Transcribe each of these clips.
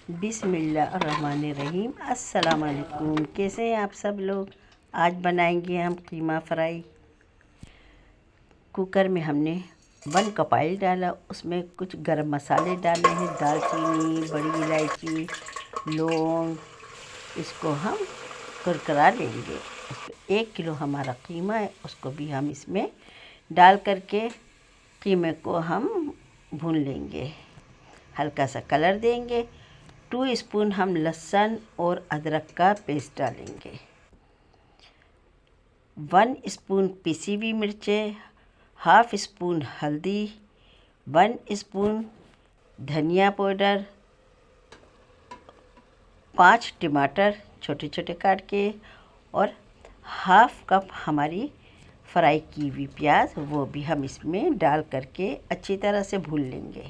बिस्मिल्लाहिर्रहमानिर्रहीम। अस्सलाम वालेकुम। कैसे हैं आप सब लोग। आज बनाएंगे हम कीमा फ्राई। कुकर में हमने 1 कप ऑयल डाला, उसमें कुछ गरम मसाले डाले हैं, दालचीनी, बड़ी इलायची, लौंग। इसको हम करकरा लेंगे। 1 किलो हमारा कीमा है, उसको भी हम इसमें डाल करके कीमे को हम भून लेंगे। हल्का सा कलर देंगे। 2 स्पून हम लहसुन और अदरक का पेस्ट डालेंगे। 1 स्पून पिसी हुई मिर्चें, हाफ स्पून हल्दी, 1 स्पून धनिया पाउडर, 5 टमाटर छोटे छोटे काट के, और हाफ कप हमारी फ्राई की हुई प्याज, वो भी हम इसमें डाल करके अच्छी तरह से भून लेंगे।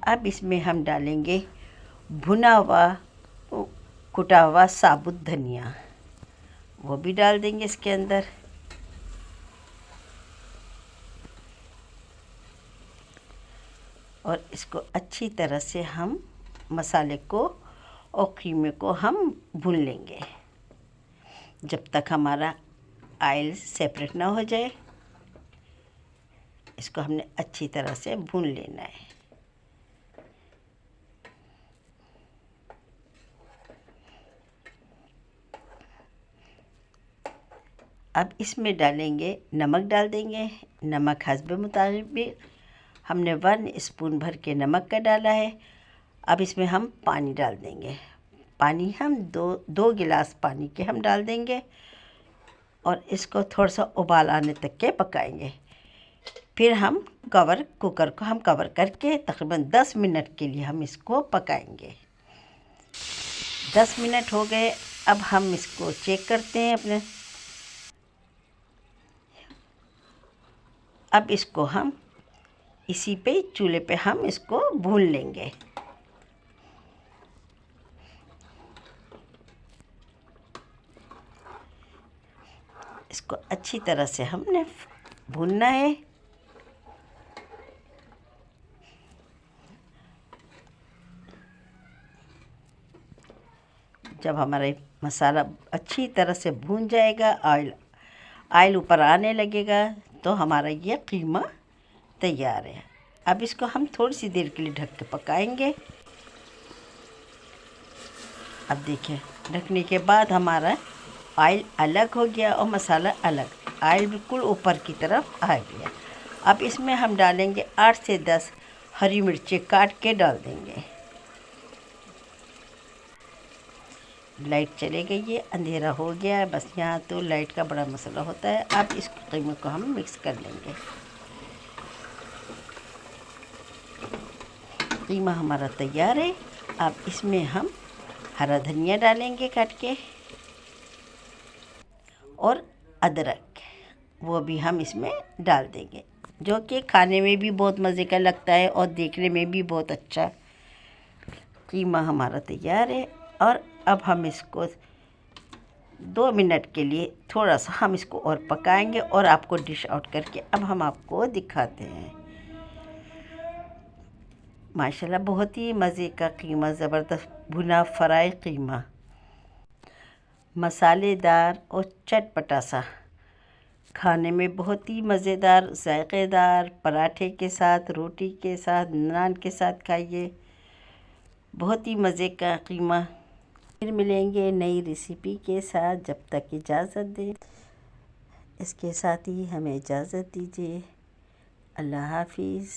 अब इसमें हम डालेंगे भुना हुआ कुटा हुआ साबुत धनिया, वो भी डाल देंगे इसके अंदर। और इसको अच्छी तरह से हम मसाले को और कीमे को हम भून लेंगे जब तक हमारा ऑयल सेपरेट ना हो जाए। इसको हमने अच्छी तरह से भून लेना है। अब इसमें डालेंगे नमक, डाल देंगे नमक हस्ब मुताबिक। हमने 1 स्पून भर के नमक का डाला है। अब इसमें हम पानी डाल देंगे। पानी हम दो गिलास पानी के हम डाल देंगे और इसको थोड़ा सा उबाल आने तक के पकाएंगे। फिर हम कुकर को हम कवर करके तकरीबन 10 मिनट के लिए हम इसको पकाएंगे। 10 मिनट हो गए। अब हम इसको चेक करते हैं अपने। अब इसको हम इसी पे चूल्हे पे हम इसको भून लेंगे। इसको अच्छी तरह से हमने भूनना है। जब हमारा मसाला अच्छी तरह से भून जाएगा, ऑयल ऊपर आने लगेगा, तो हमारा ये कीमा तैयार है। अब इसको हम थोड़ी सी देर के लिए ढक के पकाएंगे। अब देखिए, ढकने के बाद हमारा ऑयल अलग हो गया और मसाला अलग। ऑयल बिल्कुल ऊपर की तरफ आ गया। अब इसमें हम डालेंगे 8 से 10 हरी मिर्चें काट के डाल देंगे। लाइट चले गई है, अंधेरा हो गया है। बस यहाँ तो लाइट का बड़ा मसला होता है। अब इस कीमे को हम मिक्स कर लेंगे। कीमा हमारा तैयार है। अब इसमें हम हरा धनिया डालेंगे काट के, और अदरक, वो भी हम इसमें डाल देंगे, जो कि खाने में भी बहुत मज़े का लगता है और देखने में भी बहुत अच्छा। कीमा हमारा तैयार है। और अब हम इसको 2 मिनट के लिए थोड़ा सा हम इसको और पकाएंगे और आपको डिश आउट करके अब हम आपको दिखाते हैं। माशाल्लाह, बहुत ही मज़े का कीमा, ज़बरदस्त भुना फ्राई कीमा, मसालेदार और चटपटा सा, खाने में बहुत ही मज़ेदार, जायकेदार। पराठे के साथ, रोटी के साथ, नान के साथ खाइए। बहुत ही मज़े का कीमा। फिर मिलेंगे नई रेसिपी के साथ। जब तक इजाज़त दें, इसके साथ ही हमें इजाज़त दीजिए। अल्लाह हाफिज़।